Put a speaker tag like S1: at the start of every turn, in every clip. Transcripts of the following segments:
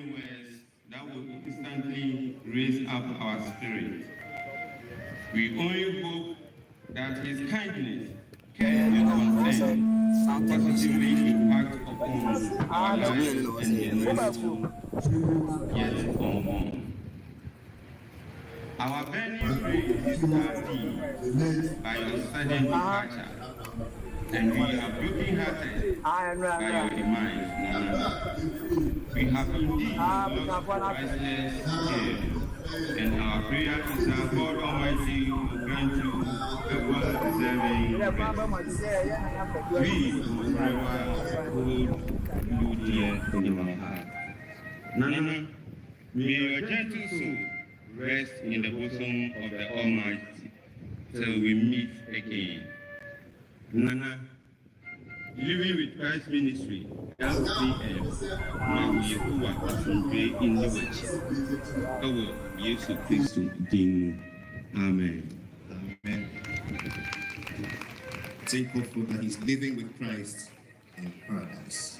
S1: kind words that will instantly raise up our spirit. We only hope that his kindness, care, and concern positively impact upon our lives and generations yet unborn. Our burning praise is hardened by your sudden departure, and we are broken-hearted by your demise, Nana. We have indeed lost priceless care, and our prayer is that God Almighty will grant you a well-deserving rest. We will forever hold you dear in our heart. Nana, may your gentle soul rest in the bosom of the Almighty till we meet again. Nana, living with Christ ministry, LCM, na Yehowa asomdwe inni wachi. Ewo Yesu Kristo din. Amen.
S2: Amen. Thankful that he's living with Christ in paradise.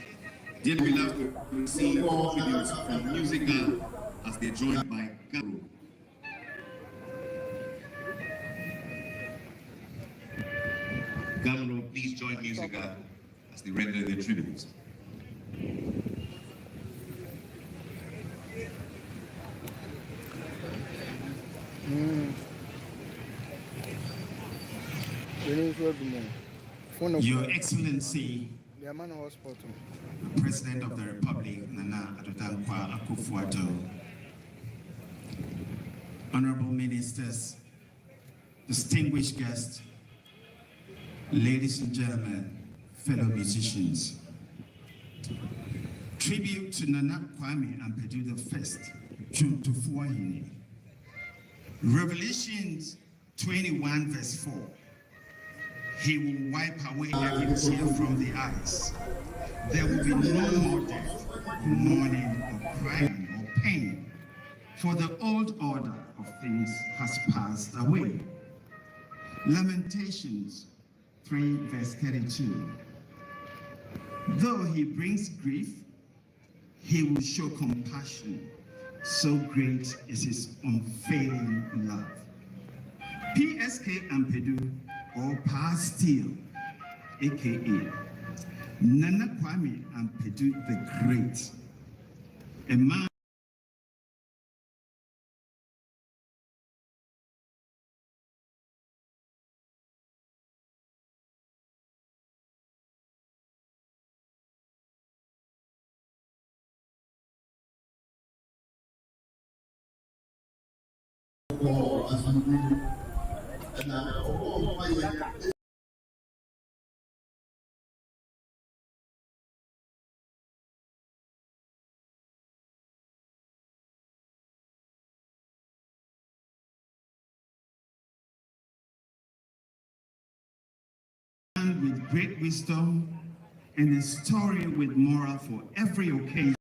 S2: Dearly beloved, we see tributes from Musica as they're joined by Garo. Garo, please join Musica as they render their tributes.
S3: Your Excellency, the President of the Republic, Nana Addo Akufo-Addo, Honorable Ministers, distinguished guests, ladies and gentlemen, fellow musicians. Tribute to Nana Kwame Ampadu I, June to Fuahine. Revelations 21 verse 4. He will wipe away every tear from the eyes. There will be no more death, mourning, or crying, or pain, for the old order of things has passed away. Lamentations 3 verse 32. Though he brings grief, he will show compassion. So great is his unfailing love. PSK Ampadu, or Pa Steel, aka Nana Kwame Ampadu the Great, a man with great wisdom and a story with moral for every occasion.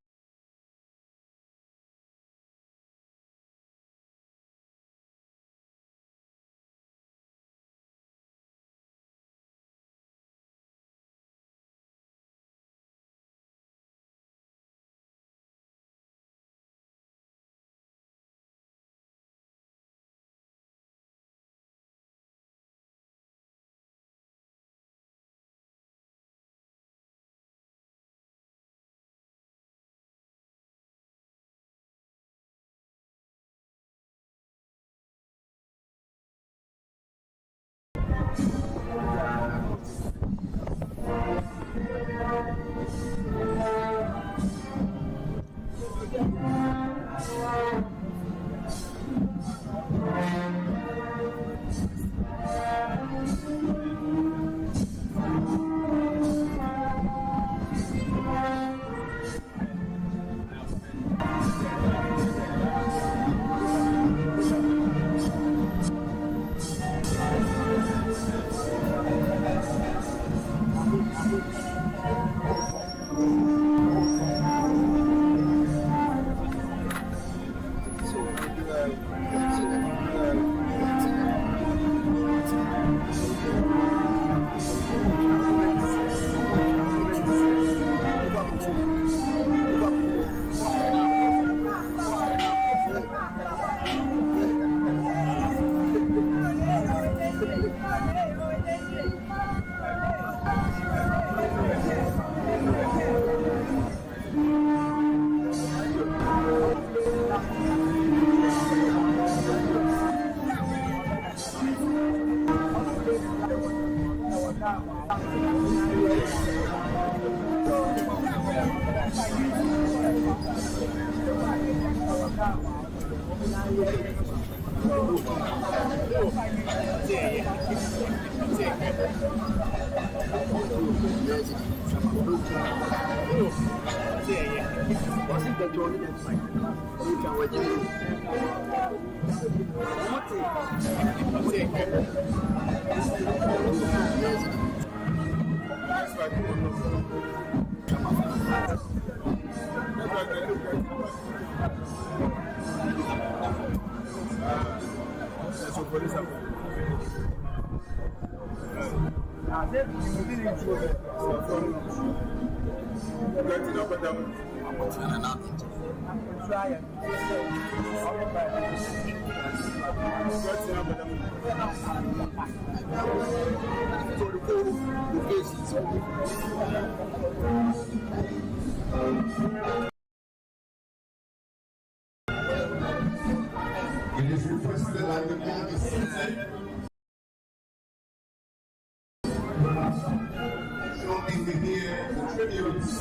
S2: It is requested that the man be seated. Shortly we hear the tributes.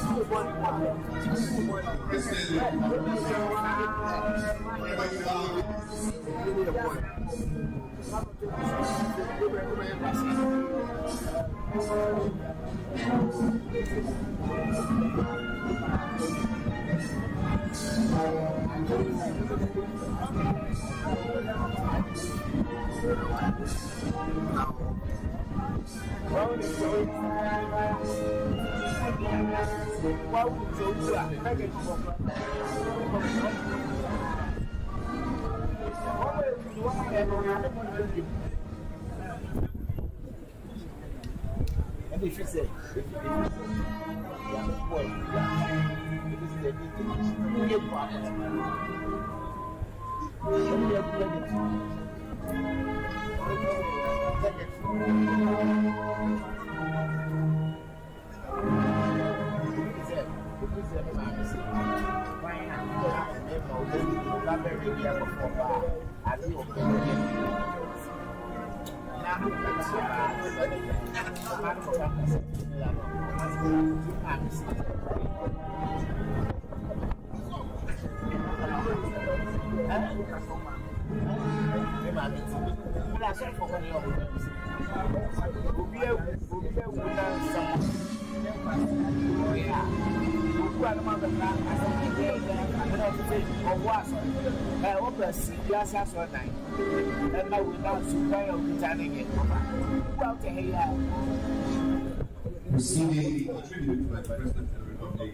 S2: Receiving a tribute by the President of the Republic,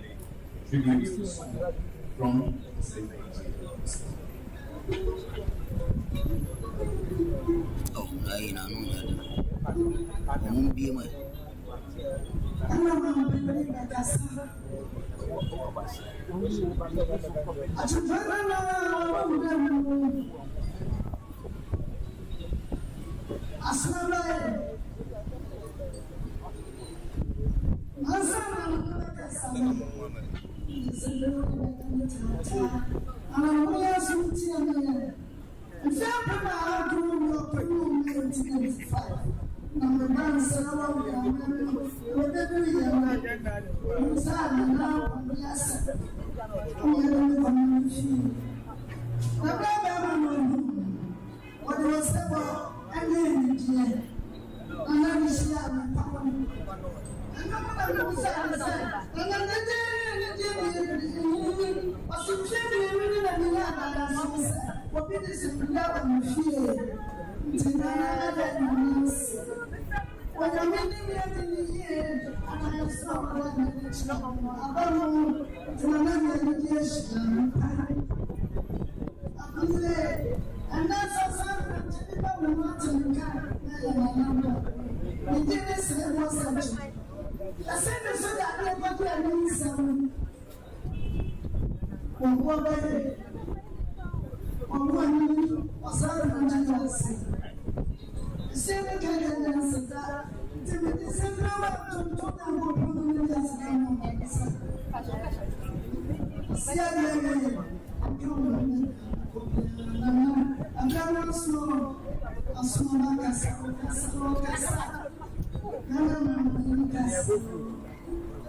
S2: tribute from the same
S4: Oh, I know that. I won't be my.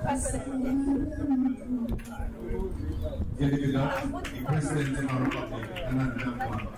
S2: Give it up, the President of our Republic, Ampadu.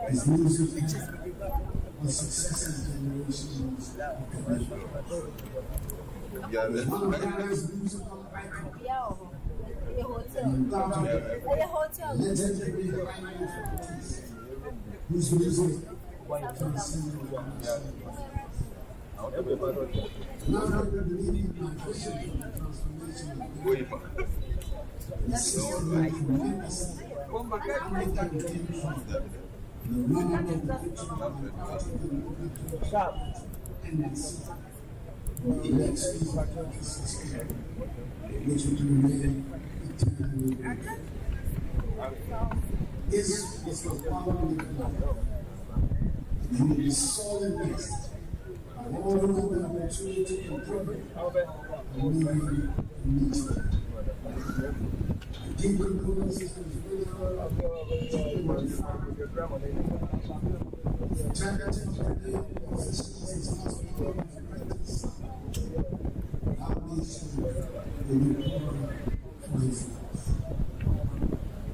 S2: His music was successive generations of one of Ghana's musical icons. Legendary artists whose music transcended generations. Now that we believe in migration and transformation of the systematic legacy the running of the which will remain eternally. This is the power of the Lord. You will be solid based on all the opportunity and progress and moving immediately. Deep component systems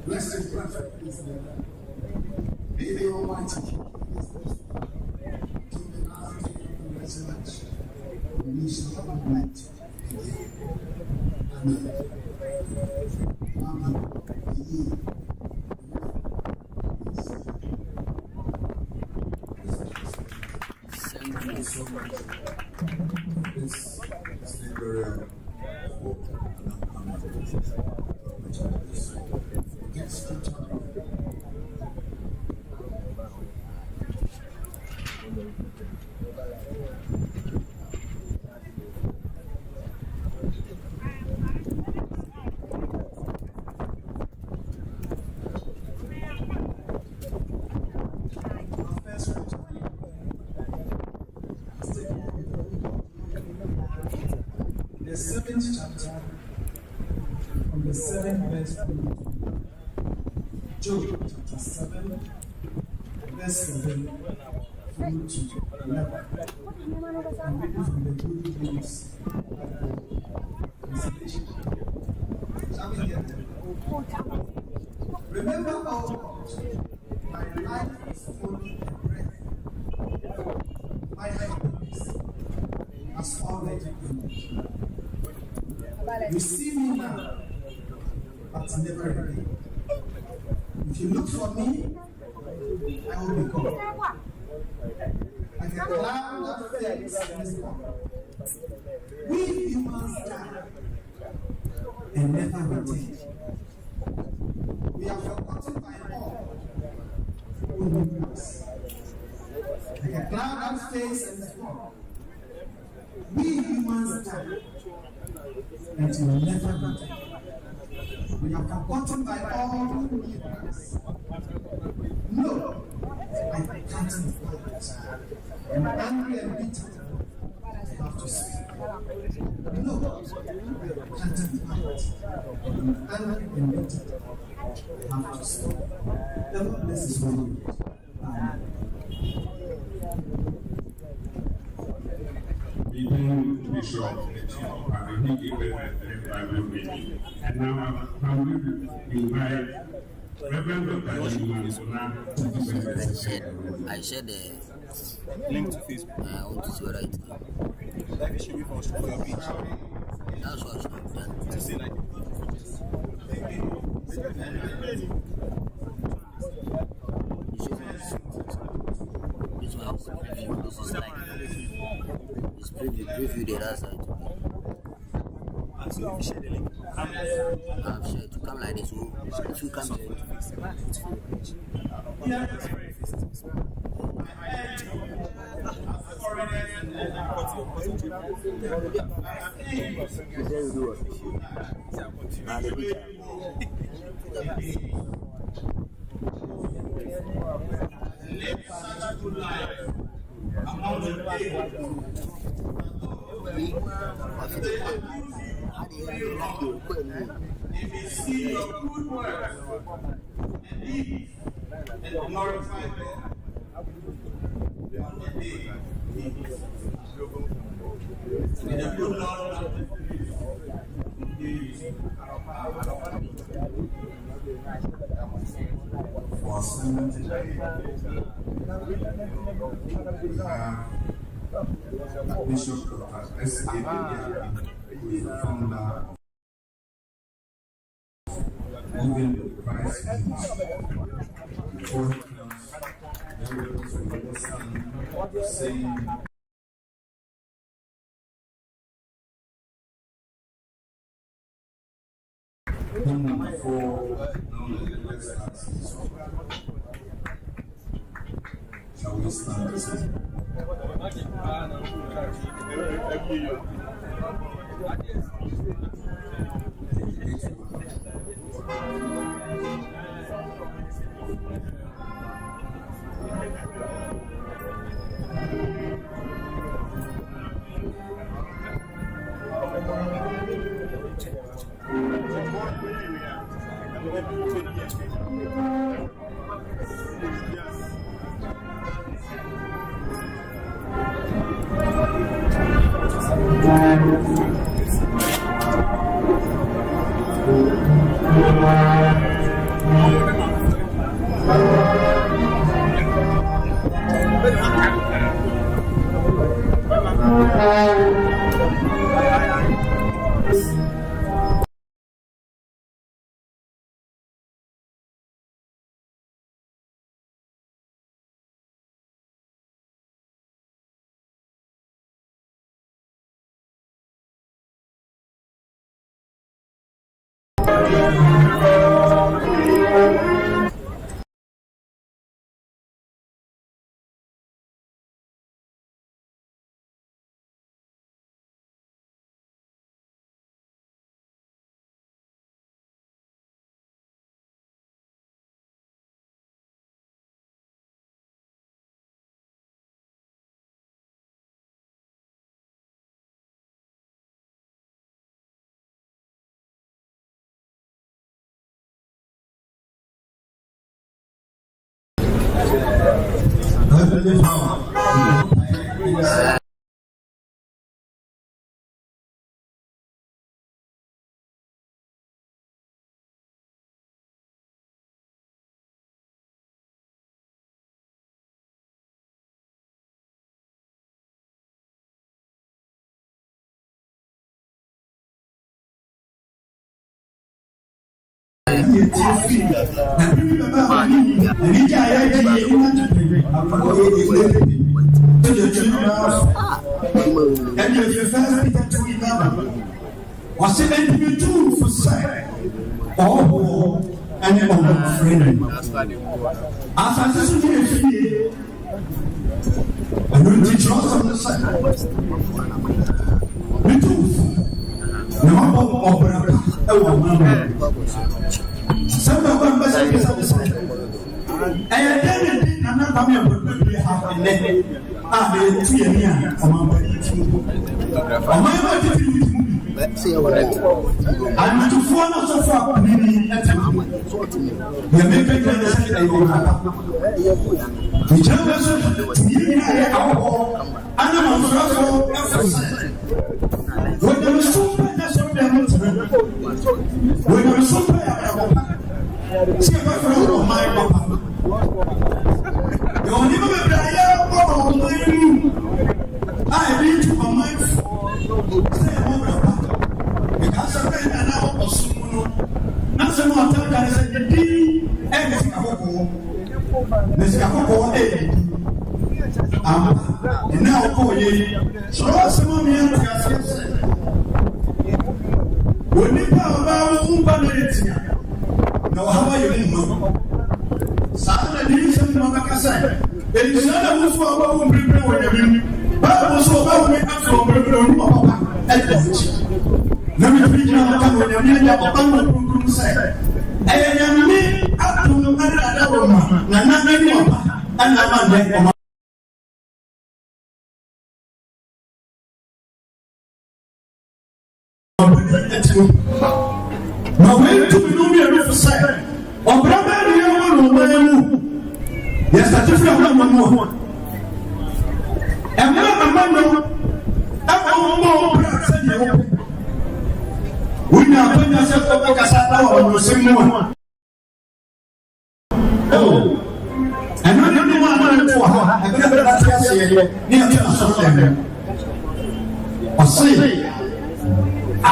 S2: Blessed and perfect is the Lord. May the Almighty keep the hour of the resurrection. We shall meet again. Amen. Thank you so much. This is the burial for the 7th chapter, from the 7th verse to Job chapter 7, verse 7 through to 11. I'm reading from the Good News translation. Shall we get them? Remember, O God, my life is only a breath. My happiness has already been. You see me now, but never again. If you look for me, I will be gone. Like a cloud that fades in the sky. We humans die and never return. We are forgotten by all who knew us. Like a cloud that fades in the sky. We humans die and will never return. We are forgotten by all who knew us. No, I can't forget. I'm angry and bitter. I have to say. No, I can't forget. I'm angry and bitter. I have to say. The Lord bless His holy word. Amen.
S5: We thank Bishop And now I'm going to invite Reverend Dr.
S4: I said the link to Facebook. I want to see what I do. That should be for your page. That's what I've done. To see like this one also preview. This is like it's preview the other side. So if you share the link, I've shared to come like this. So if you come here,
S2: If you see your good works and deeds and glorify God on the day, may the good Lord for Bishop S.A.B. who is the founder moving with Christ for saying number 4 shall we stand and sing? when you so see if I from my papa. You only know that I need to my mind. Say, because I'm now soon. Not so much time as I did, and it's and now go in. So, some of me when you come about no, how are you? Saturday, some Makasa. There is another who will bring but also about me from and let me read you when you say, I am me up to another woman, and not anyone, and I'm not. Now, when to be no mere say, or brother, you yes, that's just not one more. And now, I'm more we now put yourself up like a saddle or the same one. Oh, and not only one to her, I never got to say it near to something. Or say, I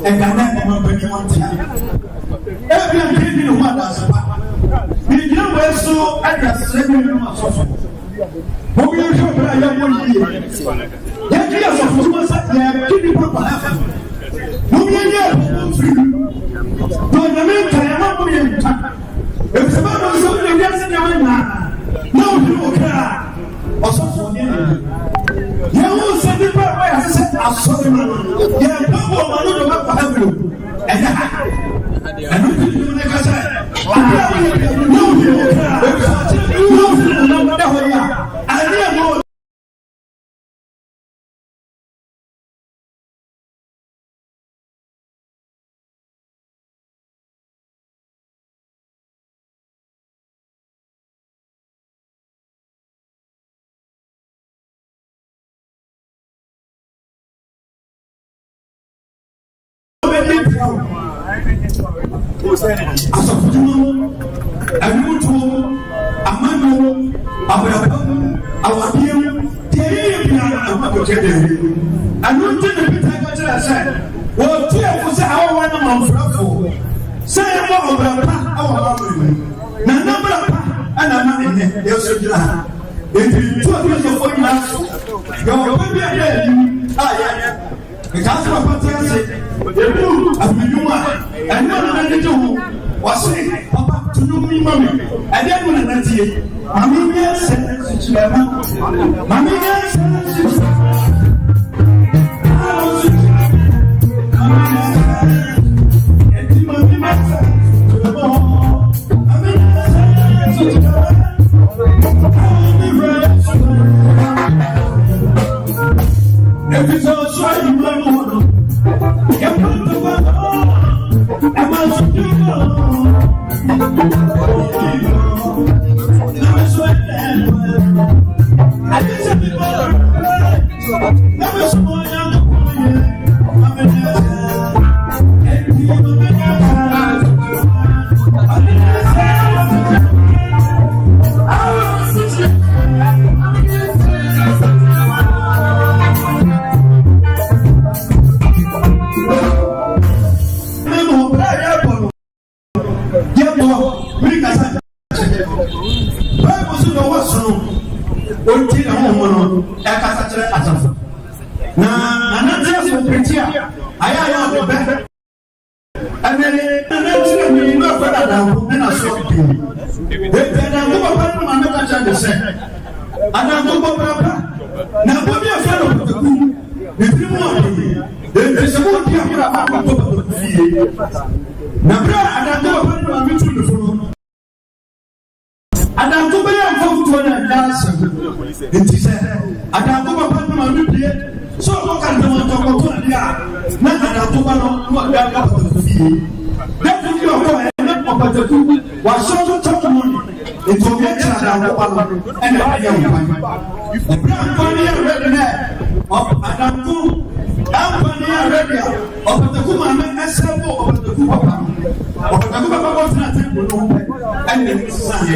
S2: and I'm not going to one time. Every opinion one does. We know so I got 7 months of but we are sure that I am 1 year. Yet, yes, of course, I have people for half. Who we are but in the meantime, I'm not going to if somebody was something against the man, no, you care. Or something. You will send it back. I said, I'm sorry, man. Yeah, no one will not have you. And you like I said, no, you I didn't know. As of you, Amutu, Amano, our dear, I don't think the I said, well, dear was our 1 month. Say about our number and I'm not in there. If you 2 years of 4 years, you're because of what I said, and one of the two was saying, Papa, to know me, mommy, and then when I see it, Mammy, yes, Mammy, yes, if it's all right, you might want to. here. I am the best. And then you know that I'm not so good. Then I'm going to say, and I'm going to now put me a fellow of the good. If you want, there's a good deal about the field. Now, and I'm going to the phone. And I'm going to go to a dance. It is and I'm going to be so what can you talk about here? Not that I'm talking about the field. That is your point. Not the food was so tough money. It's a better than the one and I am. The brown bunny already there. Ampadu, already of the woman and several of the Kupa. Of the Kupa was not and the sun.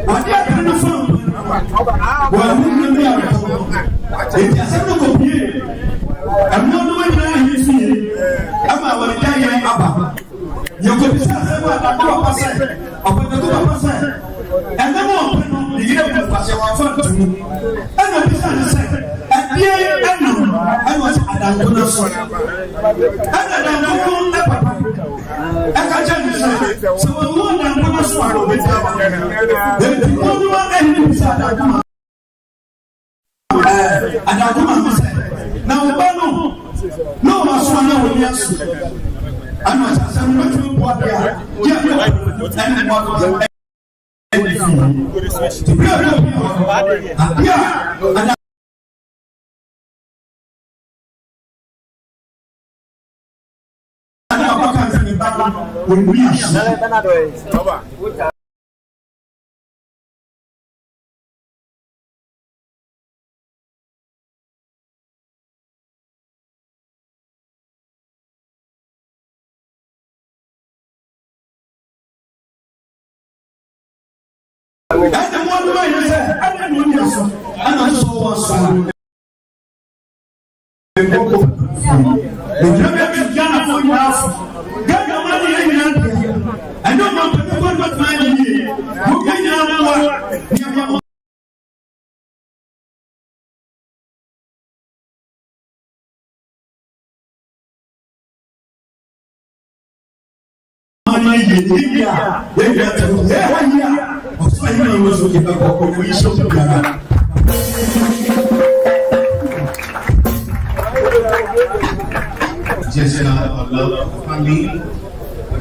S2: What you are going to find? Well, we it is a little bit. I'm not doing that. I'm not going to die. You could say, I'm going to say, and the more the year was your fun to me. And the business said, and here I was at Ampadu. And I can't say, so one and one swallow with the only one and I said, now, no, my son, will yes. I'm not saying to what they are. And what that's the one way you say, I don't know this. And I saw one. The German Ghana for you have got your money in your I don't know what money is. Who can you know?
S6: Just of love, family,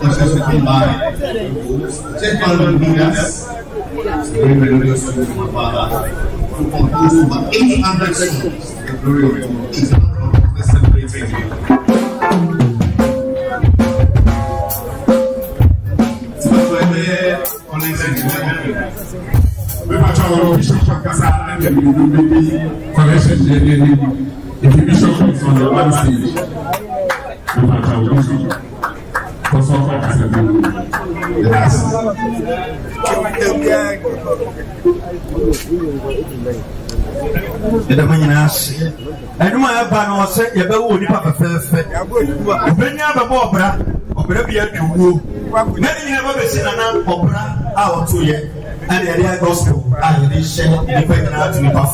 S6: just as we come by, just one of the leaders, very melodious to my father, who composed over 800 songs, the glory of God. It's an honor to celebrate you. We match our Bishop Kasa and we will be collection. If the Bishop is on the one stage, we match our Bishop. For so far as a group, the Maninas, and my banner said, you better be Papa Fair. When you have a opera, opera be a true. Many never seen an opera out to you. And the idea gospel, and they share the pregnant out to be buff.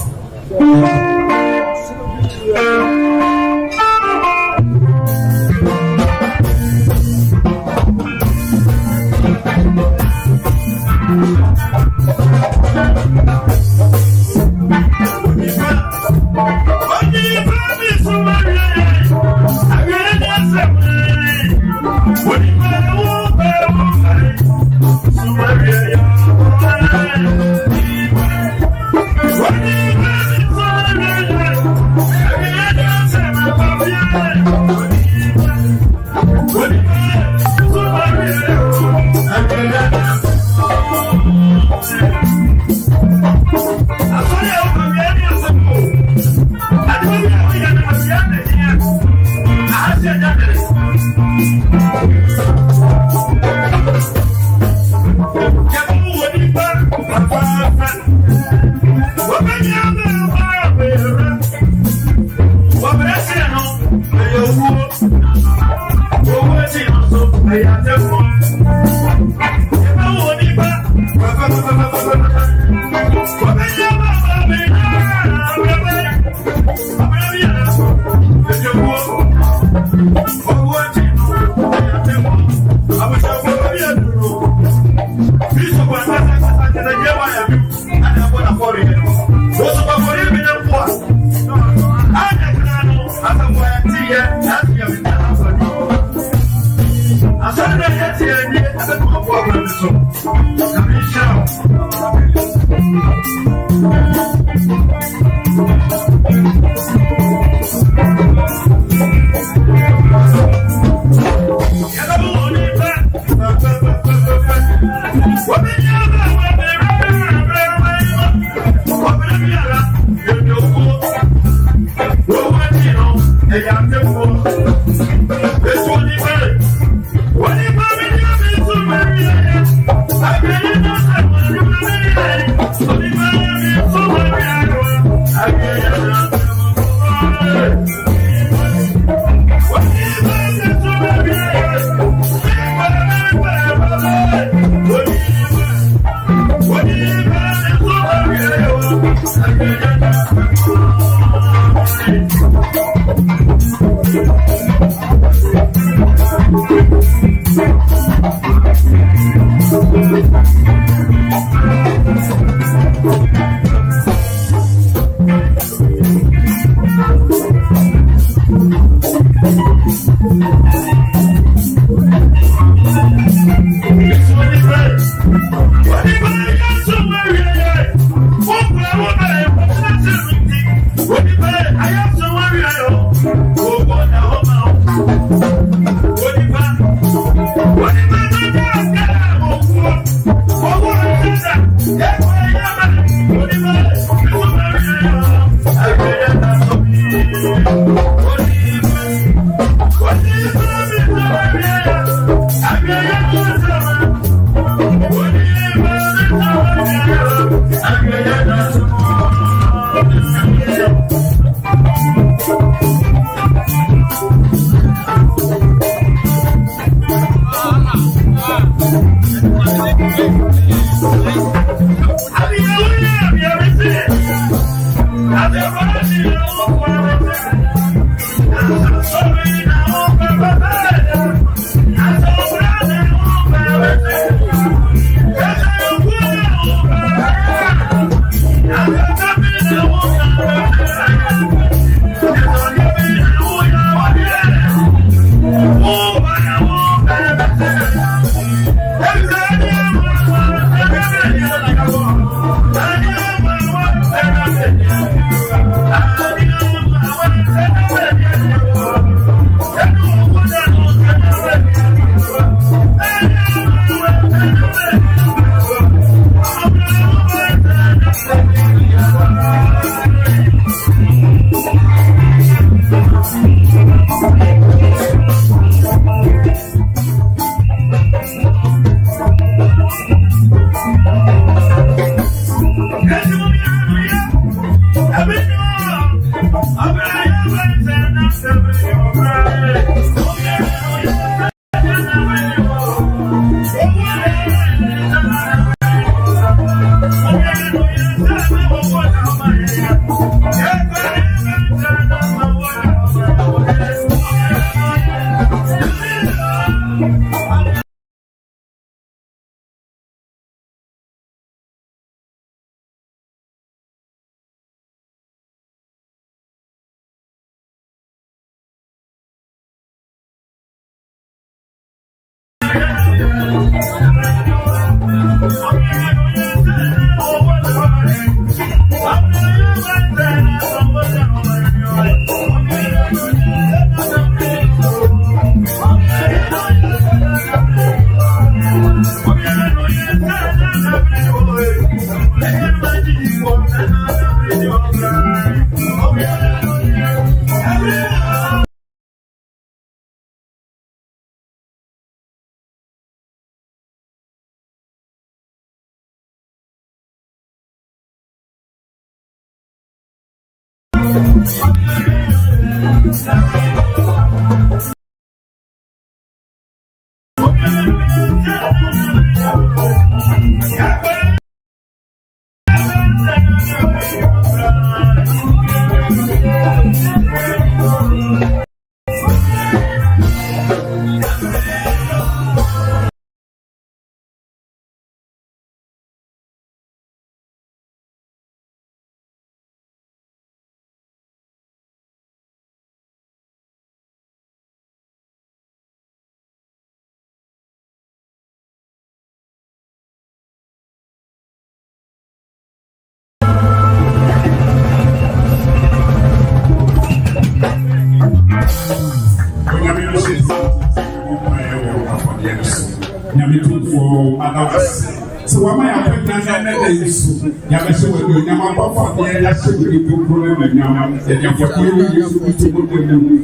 S5: So why am I putting that is? Yamasho, Yamapa, the problem, and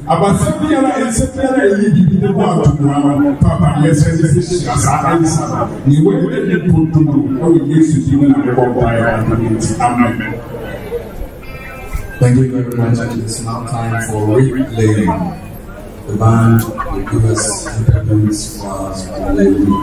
S5: about Sapia and Sapia, the water, Papa, yes, you will put to how we used to do in the Amen.
S7: Thank you very much. It's now time for Legeng. The band will give us interviews for us to Legeng.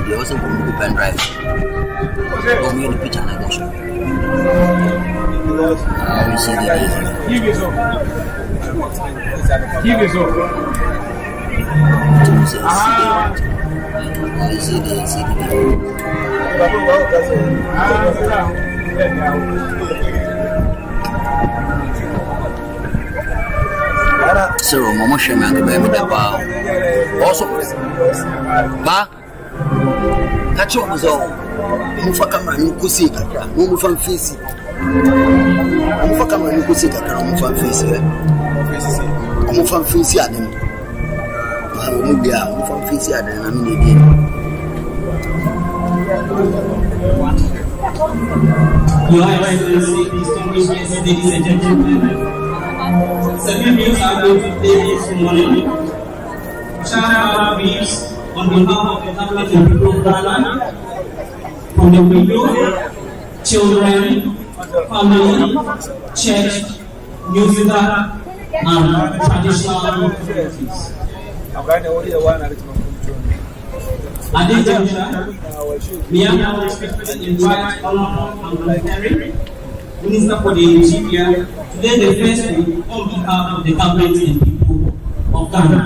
S4: They also go to the pen drive. Go me in the picture and I go show. We see the
S8: Give it up. Give it up.
S4: So, Mama Shaman, the baby, the bow. Also, Ba, catch up was all. Mufakama, you could see Kakra, Mufan Fisi. Mufakama, you could see Kakra, Mufan Fisi. Mufan Fisi, I didn't. Mufan Fisi, I didn't. I mean,
S9: You are distinguished ladies and gentlemen. 7 meals are going to play this morning. Shout out beats on behalf of the government and people of Ghana, from the widow, children, family, church, musical, and traditional activities. At this juncture, we are now expected to invite Honorable Ampadu, Minister for the Interior, to lay the first food on behalf of the government and people of Ghana.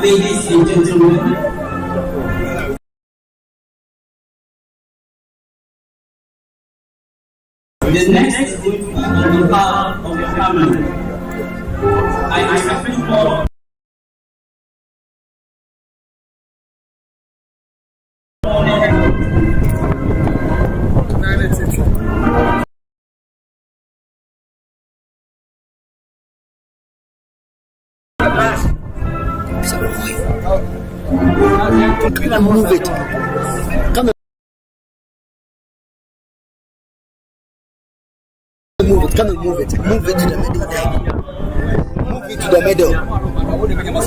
S9: Ladies and gentlemen, the next is going to be on behalf of your family. I accept for
S4: Come and move it. Come and move it. Come and move it. Move it to the middle there. Move it to the middle. Move it.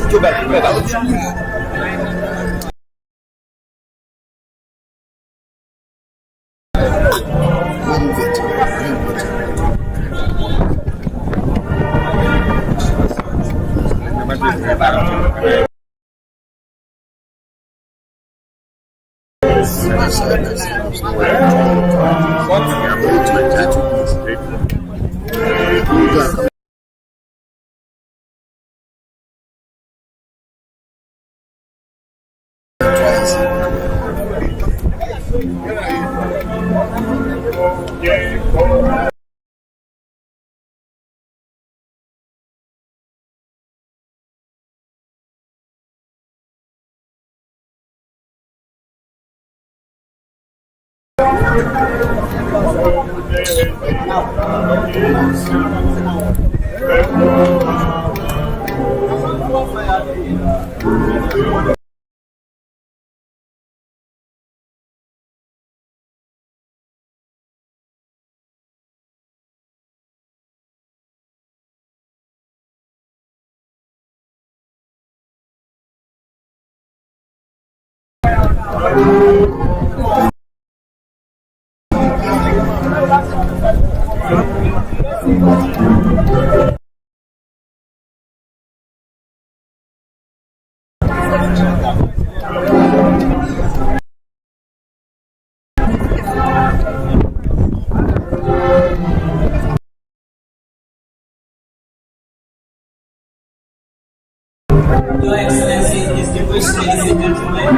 S9: Your Excellency, distinguished ladies and gentlemen,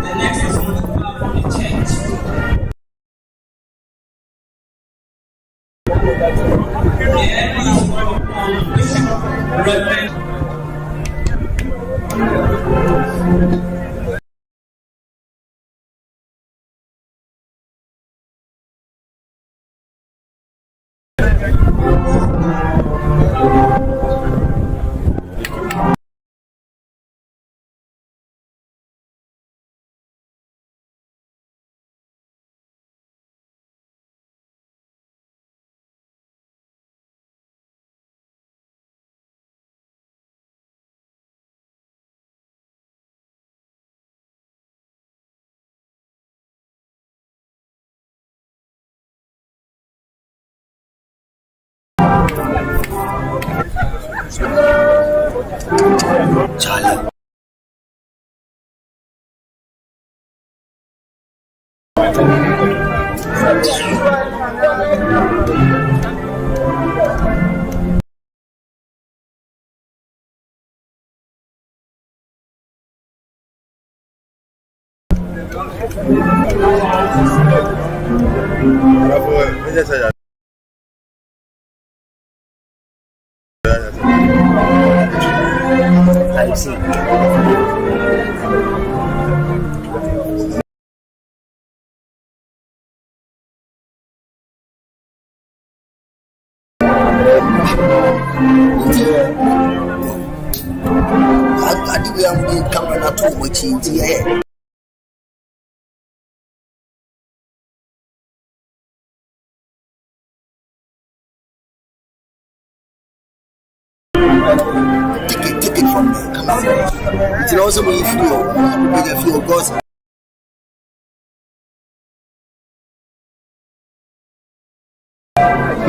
S9: the next is on behalf of the church. May I please call upon Bishop Reverend
S4: Charlie. I see. I do we have come on too much in here. Take it from me. Come on. It's also when you feel because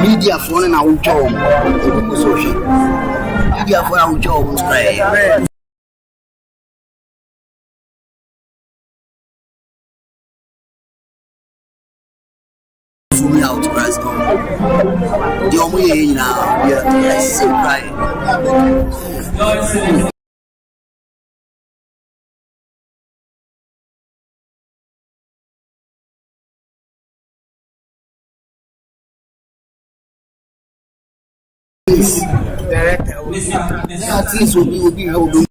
S4: media phone and our job. Media for our job. Me out Brazil. The only now, yeah, I see right. At least will be held.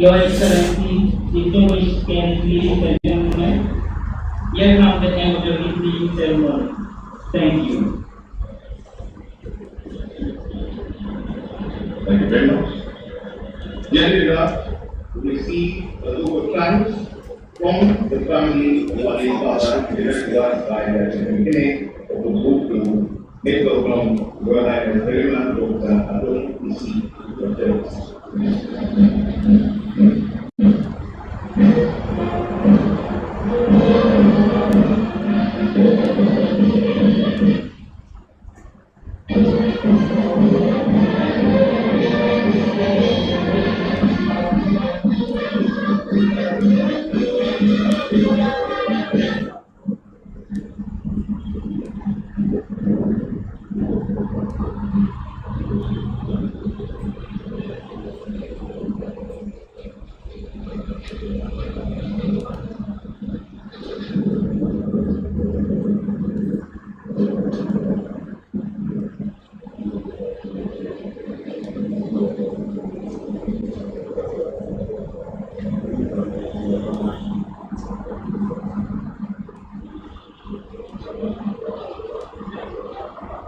S9: Your Excellency, distinguished guests, ladies and gentlemen, we have come to the end of the evening ceremony. Thank you.
S1: Thank you very much. Dear leader, we receive a local clients from the family of one father, directed by the beginning of the book to make welcome Royal Highness very much Dr. Adon Isi yourselves.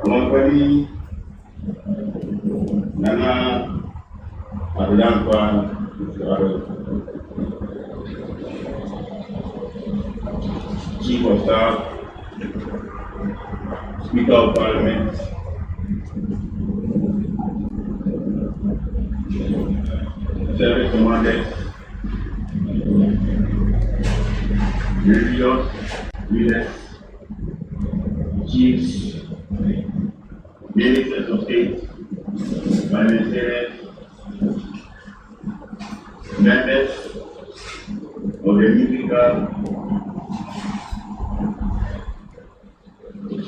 S1: Mapali Nana Abiyankwa Chief of Staff, Speaker of Parliament, Service Commanders, religious leaders, chiefs, ministers of state, parliamentarians, members of the musical,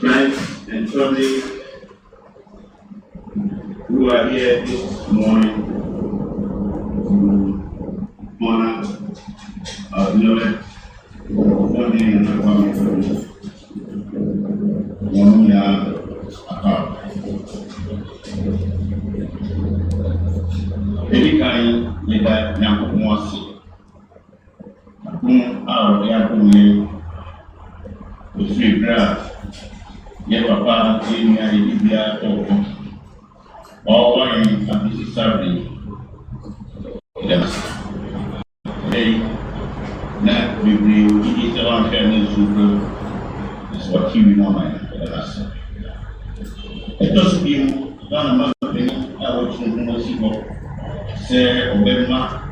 S1: friends and family who are here this morning to honor our beloved Kwame and Ampadu. Any kind leader now wants it. Our reaction is free grass. Yet, Papa, in a Libya or in a busy survey. Hey, now we will eat around family super. Is what you know, my last. It doesn't mean one among the our children say Obama.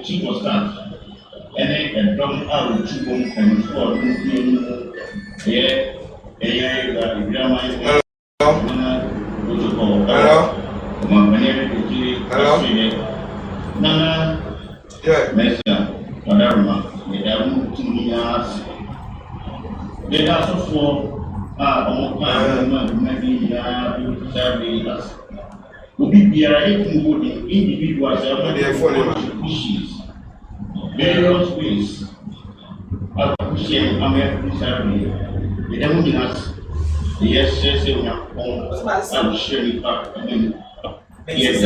S1: Chief of Staff, and from our chief and for individuals various ways. appreciate American family. We don't do that. Yes, yes, we are home. I'm sure you are. Yes,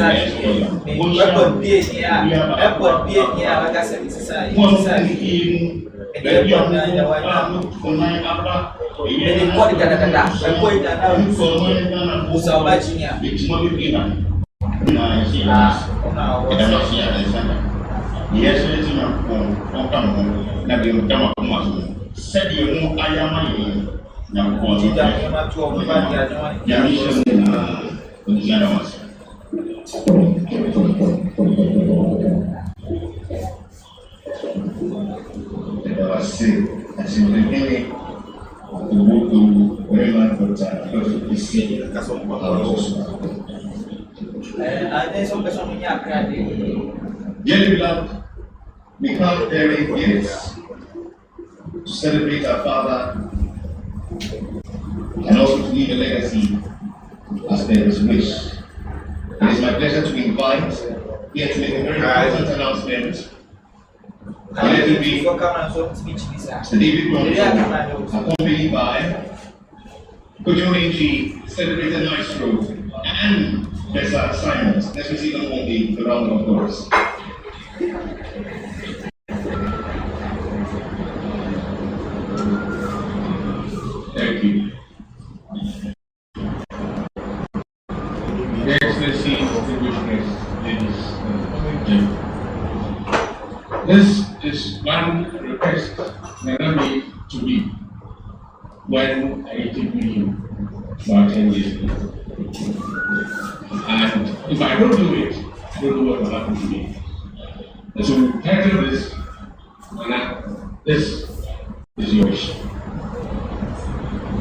S1: dearly beloved, we come bearing gifts to celebrate our father and also to leave a legacy as per his wish. It is my pleasure to invite here to make a very important announcement. Let it be Mr. David Brown, accompanied by Kojo celebrated maestro, and Professor Simon. Let's receive them all the round of applause. Thank you. Your Excellency, distinguished guests, ladies and gentlemen. This is one request that I made to me when I interviewed him about 10 years ago. And if I don't do it, I don't know what will happen to me. And so we title this, this is your wish.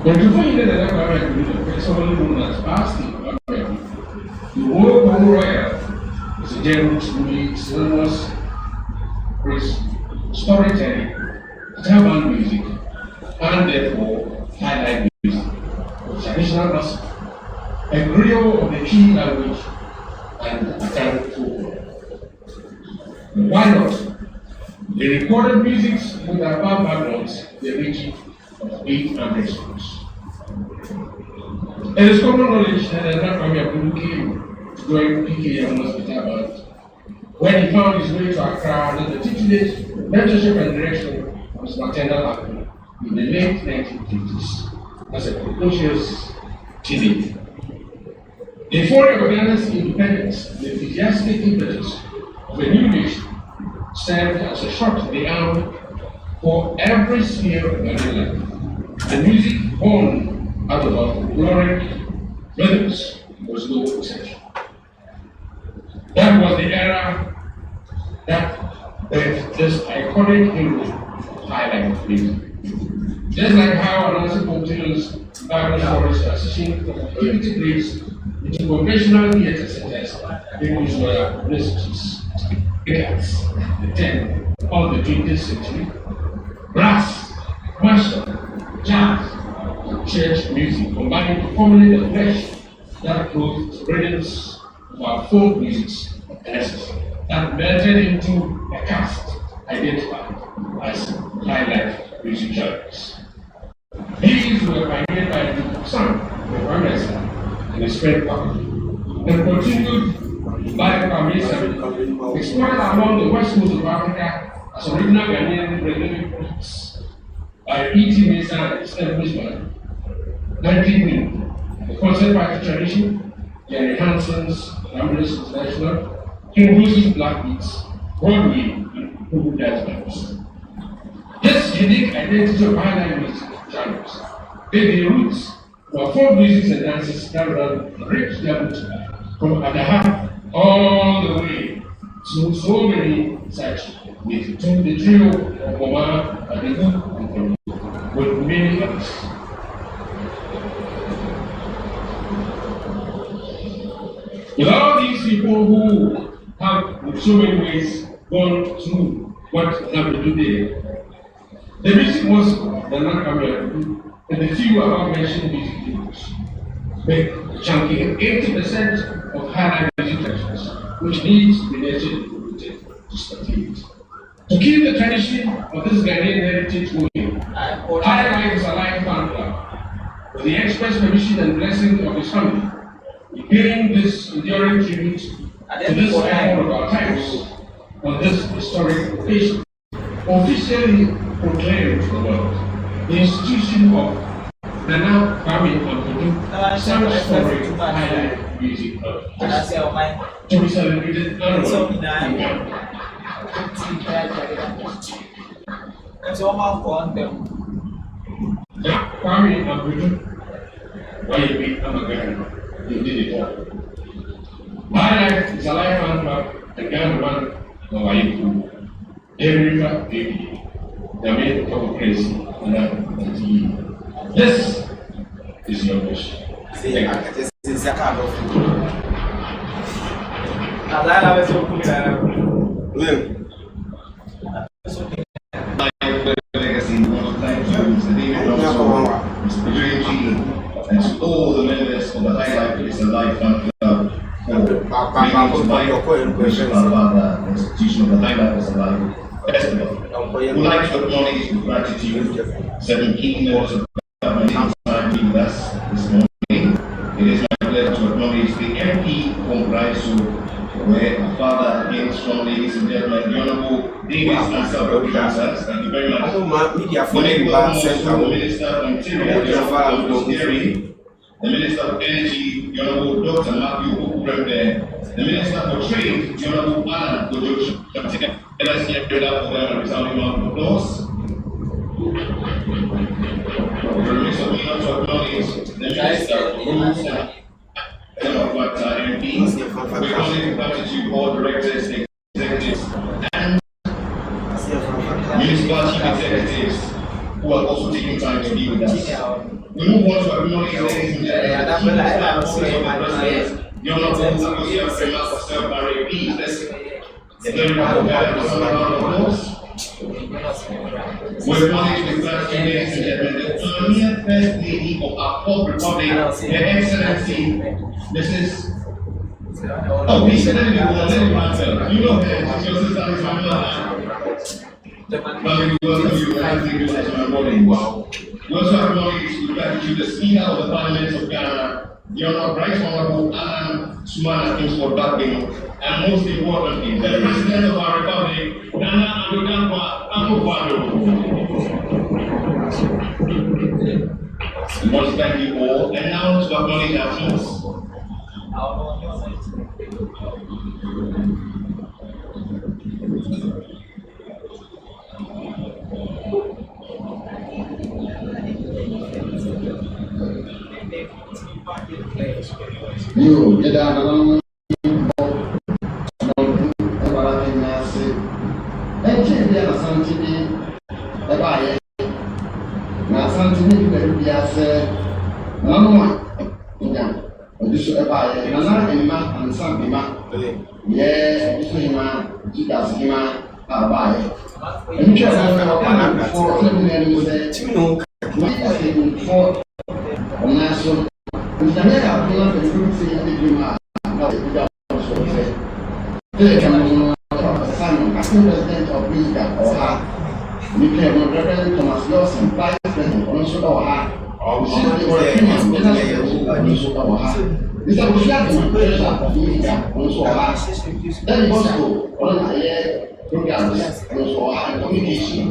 S1: But before you get that Kwame, someone known as fasting Kwame, the whole Kwame Royal is a general truly synonymous with storytelling, tribal music, and therefore highlight music, traditional gospel, a griot of the key language, and Ampadu folklore. Why not? The recorded musics with our backgrounds, the region of 800 songs. It is common knowledge that Ampadu came to join PKM Hospital Band when he found his way to Accra under the tutelage, mentorship, and direction of his maternal uncle in the late 1950s as a precocious teenager. The foray of Ghana's independence, the enthusiastic impetus of a new nation, served as a shot in the arm for every sphere of Ghanaian life. The music born out of our folkloric rhythms was no exception. That was the era that this iconic hero highlighted music. Just like how Anansi Pontino's Bible Forest transitioned from activity plays into conventional theatre centers in which were recipes, guitars, the 10th of the 20th century, brass, martial, jazz, church music combined to formulate the flesh that clothed rhythms of our folk music that melted into a cast identified as high-life music genres. These were pioneered by the son of Kwame and his friend Kwame, and continued by Kwame, explored along the west coast of Africa as original Ghanaian reggae beats by E.T. Mason and his Englishman, continuing the concert party tradition, Jerry Hanson's Ramblers International, King Bruce's Black Beats, Broadway, and Kubu Dance Bands. This unique identity of highlight music genres gave the roots for folk music and dances that run rich depth from at the heart all the way to so many such with the trio of Moma, Adebu, and Kwame, with many others. With all these people who have, in so many ways, gone through what happened today, the music was the non-Kwame and the few above-mentioned music groups, make chunking 80% of highlight music traditions, which needs to be nurtured to stability.
S8: To keep the tradition of this Ghanaian heritage moving, R.I.P is a life fan club. With the express permission and blessing of his family, paying this enduring tribute to this icon of our times on this historic occasion, officially proclaimed to the world the institution of the now Kwame Ampadu Summer Story Highlight Music Club to be celebrated annually in Ghana. Kwame Ampadu, why you be Ghana? You did it all. My life is a life fan club, the Ghana man of R.I.P. Every baby, the main of praise, and this is your wish. This is a kind of and to all the members of the R.I.P is a life fan club for the institution of the R.I.P is a life festival. We would like to acknowledge with gratitude 7 key members of government outside being with us this morning. It is my pleasure to acknowledge the MP from Braiso, where our father again strong ladies and gentlemen, the Honorable David Ansel Kansas. Thank you very much. The Minister of Interior, the Minister of Energy, the Honorable Dr. Matthew Okuprembe, the Minister for Trade, the Honorable Alan Gojo. Let's give it up for them and resounding round of applause. The Minister of to acknowledge the Minister of Rules and MPs. We acknowledge gratitude all directors, executives, and municipal chief executives who are also taking time to be with us. We move on to acknowledge ladies and gentlemen, the Honorable Associate Premier for R.I.P. Let's give round of applause. We acknowledge the gratitude, ladies and gentlemen, the pioneer first lady of our fourth republic, Her Excellency, Mrs. Oh, please, let me answer. You know her, she's your sister, is my mother. But we welcome you and thank you as my morning. We also acknowledge with gratitude the Speaker of the Parliament of Ghana, the Honorable Alan Sumana Kingsford Bagbin, and most importantly, the President of our Republic, Nana Addo Akufo-Addo. We want to thank you all, and now to acknowledge our teams. You get down along. President of Wisdom or her, we can Reverend Thomas Lawson, Vice President, also or her, Mr. Bushaki, President of Wisdom, also or her. Then also on our programs, also or her communication.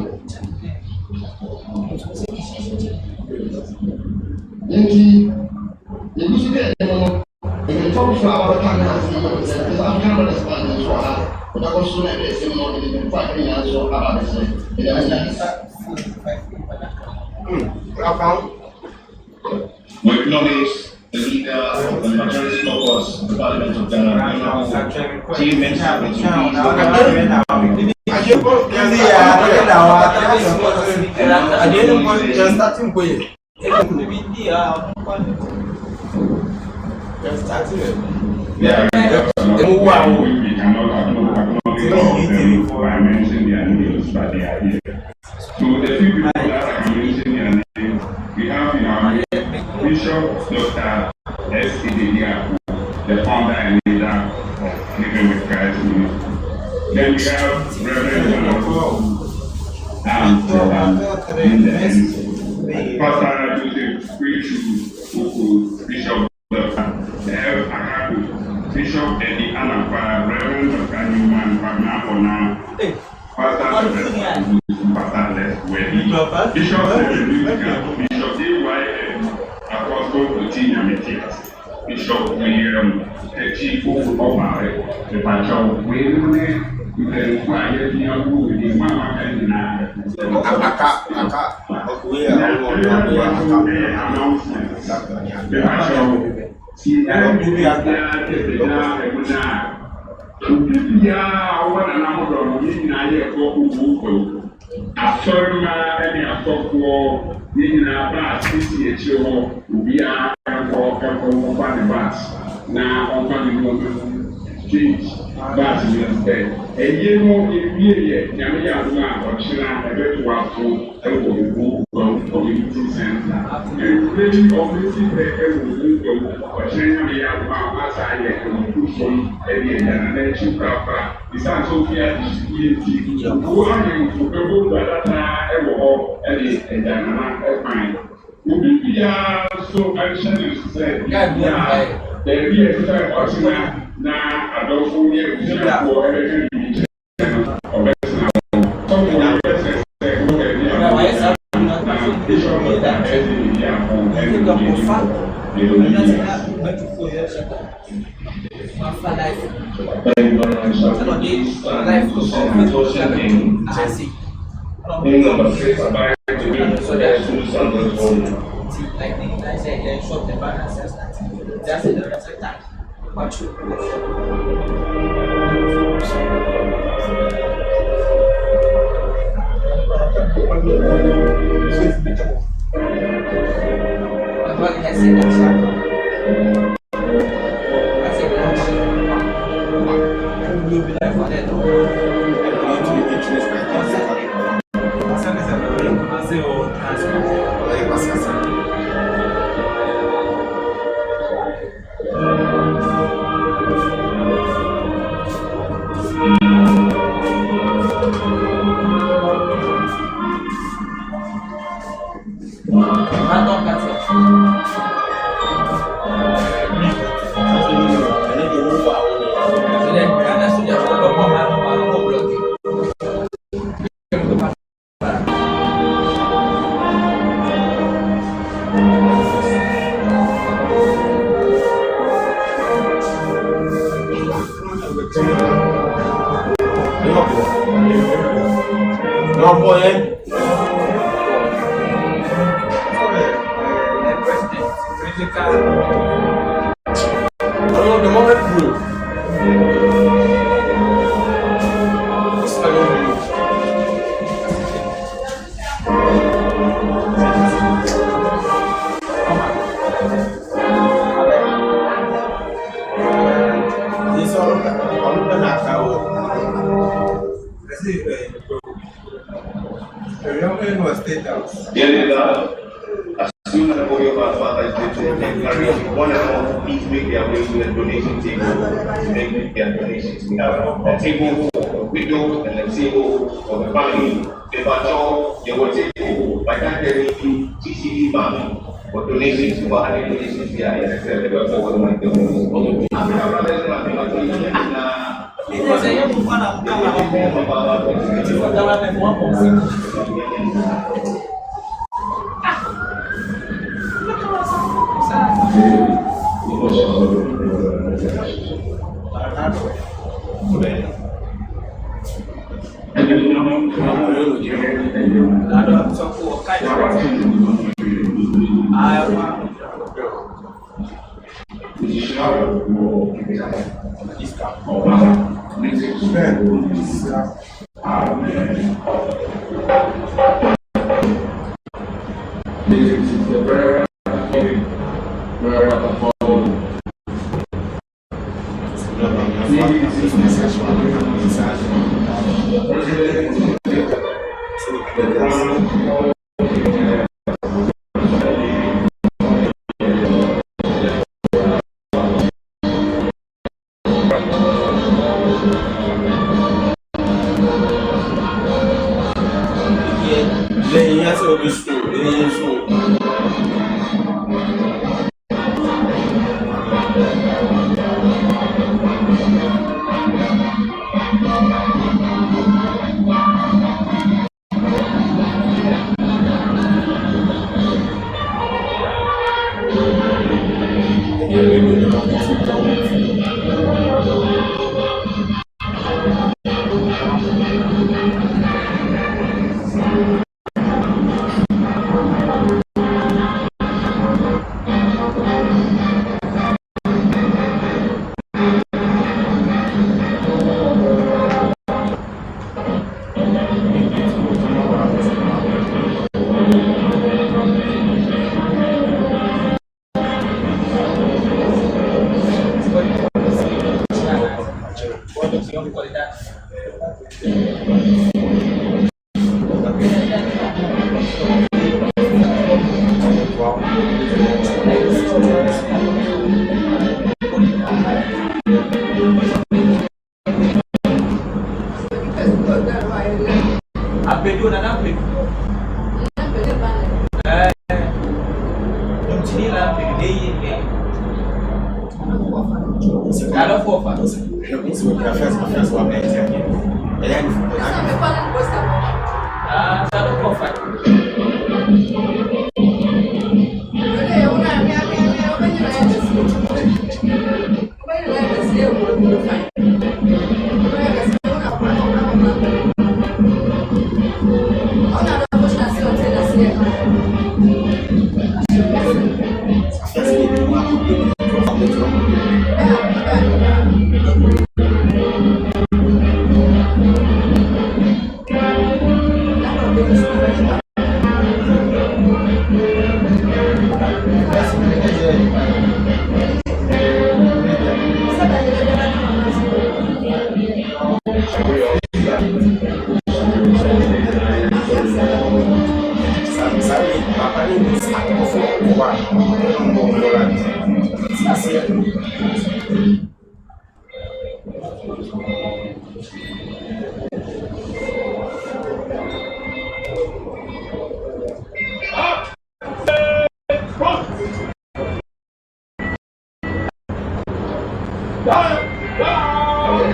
S8: The music, the talk for our cameras, the camera respondents for her. But I was soon at the ceremony in 5 minutes or about this. We acknowledge the leader of the majority caucus of the Parliament of Ghana, Chief Minister of
S5: I mentioned their names, but they are here. So the few people that I mentioned their names, we have in our Bishop Dr. S.K. the founder and leader of Living with Christ Ministry. Then we have Reverend
S1: Pastor Joseph, Bishop Ampadu, Bishop Eddie Anapa, Reverend Dr. Newman, Kwame, Pastor Bishop D.Y.M. Apostle Coutinho Metias, Bishop William Chief of Omar, the Pacho, William, you can quiet the young with the Mama and Assorma any assortment, in our bass, CCHO, we are for the bass. Now, on the streets, bass is dead. A year more in period, Yamia, or China, a better one for community center. And really, obviously, they or China, we have as I push on any nation. It's also here to who are you to go that any fine. We are so anxious to say, yeah, there is a now I don't fully for everything.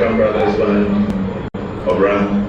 S8: Welcome, brothers, Obra.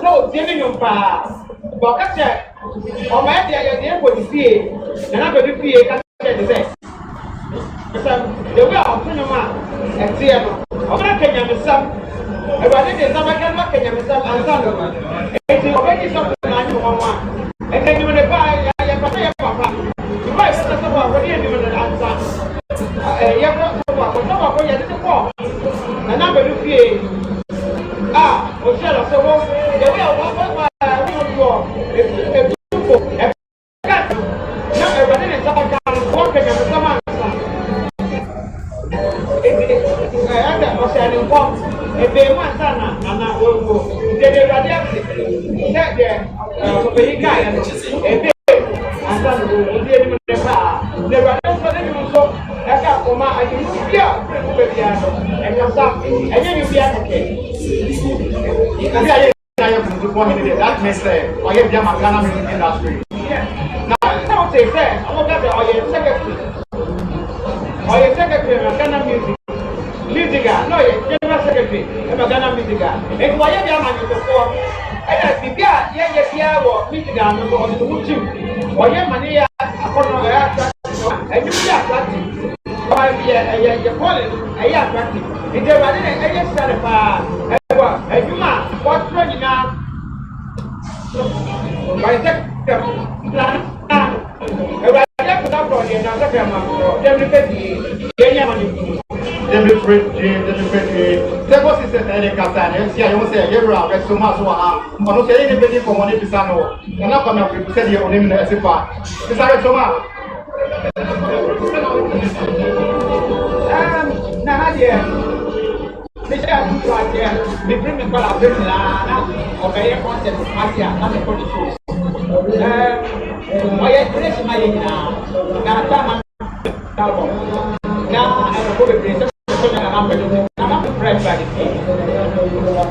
S10: No, giving you pa. But catch it. Or my dear, you're going to see it. And I'm going to see it. Catch it. The way I'm going to and see it. I'm going to get you some. If I did some, I can look at you some and some of them. It's already something I know one. And then you will buy your papa. You buy something what you do with an answer. You have not what you didn't walk. And I'm going to see it. Ah, o sea, lo segundo, yo voy a jugar para un juego. El grupo, el gato. No, el banana está acá, porque me está mal. O sea, el juego, el de más sana, ana juego. De radiante, de película, el de hasta el día de para. De radiante de uso, acá como hay un día, preocupado. El casa, el niño viaja que that means I have done my Ghana music industry. Now, I don't say that. I'm going to say, secretary of Ghana music. Music, no, general secretary of Ghana music. And why have you done before? And if you are music, I'm going to put you. Why have money? And you are attractive. Why you're calling? I am attractive. If there are any certified. And you are what's running now? I take plan. I have to talk about it. Now, take them up. Them money. Them Xposed is a Casan. And see, I don't say, you're right. So much. I'm not saying anybody for money to Sano. I'm not coming to say your name as a part. It's like so much. Now, yeah. We bring the call of a concept of Asia, not a political. I express my now, I'm going to I'm impressed by the team.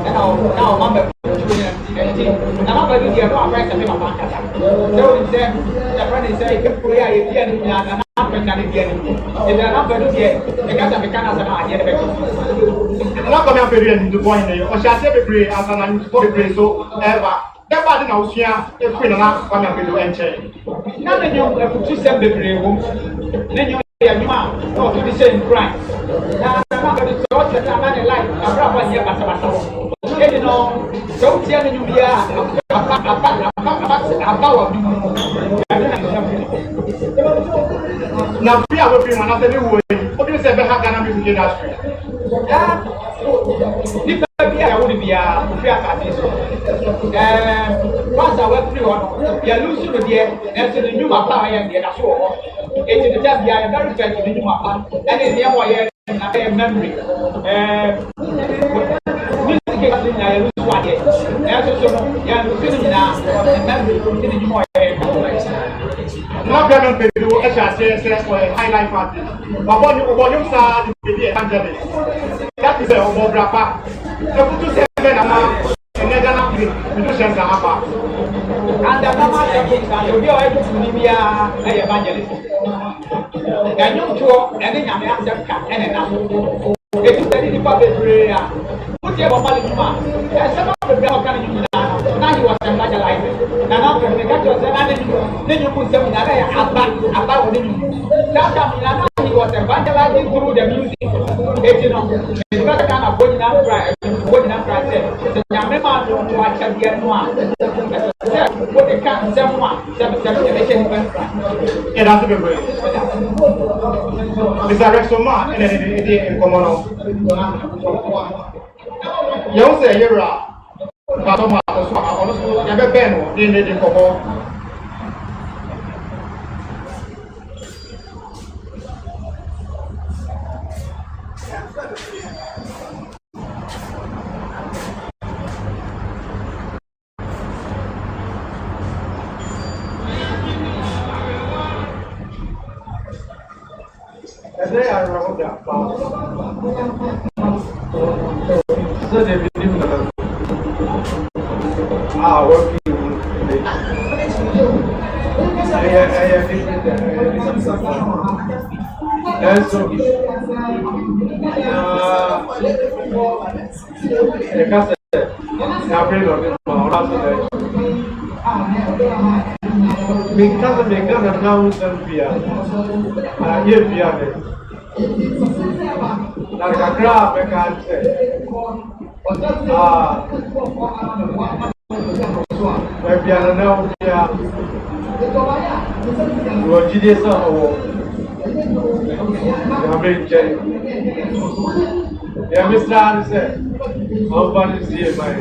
S10: Now, I'm going to go and write a paper back. So, the friend is saying, if we are here, I'm going to get it. If they're not going to get it, because I'm a kind of I'm not coming to point there. Or shall I say, be as an unfortunate so ever. That's why I was here. If we're not going to enter. Now, then you put yourself the room. Then you no, to the same crime. Now, I'm going to talk to the man like a brother here, but you know, don't tell you we are now, we are working on another way. What do you say about Ghana music industry? If I would be a free artist, once I work free on, you are losing the year, and to the new Mapa and the Asho. It is just a very fair to the new Mapa, and in the way I have memory. Music is I lose 1 year. As you know, you are losing now, and memory in the more. Not going to do HSS for a highlight party. But when you start the evangelist, that is a overgrappa. The 2 amount and then musicians are about. And the number will be able to be an evangelist. And you tour and then I'm and enough. It is very difficult prayer. Put your body in my and some of the bell coming now you was evangelizing. And after the got yourself, then you put them in about within you. That time he was evangelizing through the music. You know, it's not kind of going out right. Going out right there. The Yamema don't watch and get one. What they can't someone, 7 and that's the way. It's a restaurant and then in common. You say you're right. But I'm also never been in the common. say I remember that. So they believe that working. And so, because they got announced them via like a grab, I can't say. Maybe I don't know. What did you say? Yeah, Mr. Anderson, how fun is here, man?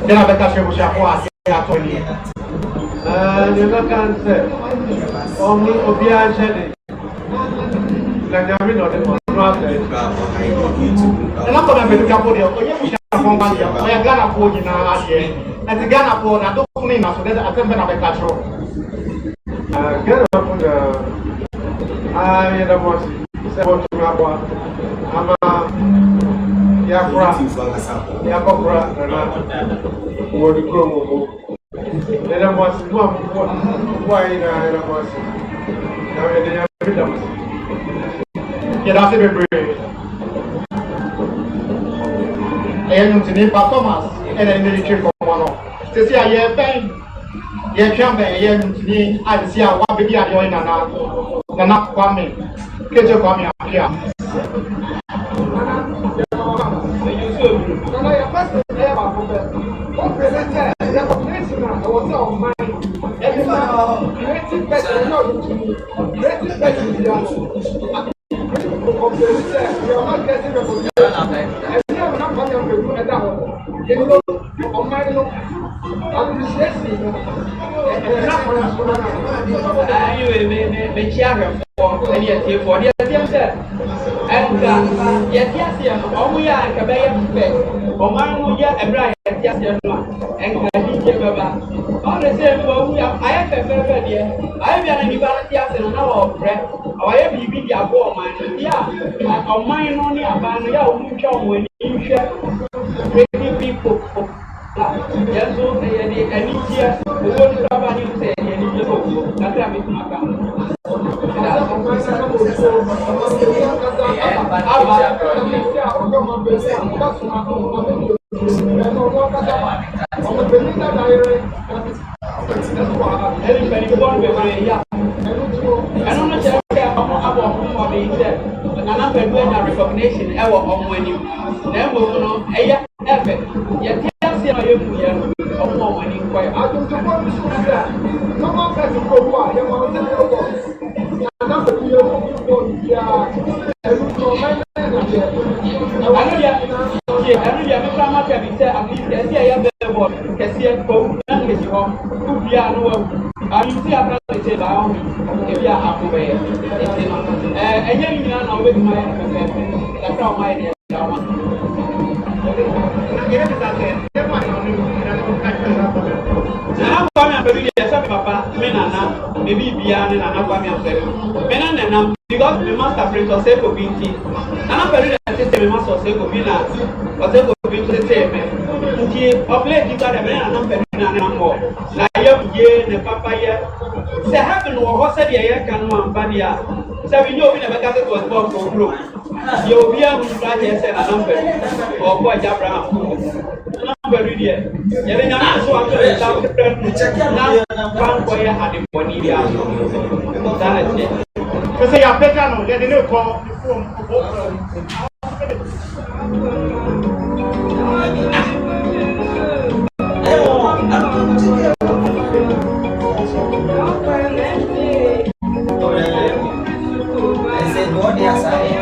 S10: Then I better show you what I told you. You can't say. Only Obian Shady. Like I'm not the one. And I'm going to be the couple of you. I Ghana for you now, and the Ghana for I don't mean so there's a temper of a control. Get up on the I was 7 to I'm a Yafra, Yakopra, or the Chromo. Then I was why I was. Get out of the bridge. And to name Thomas and then the trip from one. To see a year bang, ye champion, to me, I see a one baby at your Nana Kwame, Ketchup Kwame here. Recognition, our home when you never know, maybe beyond and I'm because the master print or say for BT. And I'm very system master say for Bina or say for BT the same. Of late you got a man and I'm very more. Like you the papaya. Say happen or what said the can one bania. So we know we never got it was born for group. You'll be able to write and say a number or what Abraham. Number here. You're not so I'm going to check now. One boy had it for Nidia. Because they are better, no, they don't call
S11: I said, what they are saying.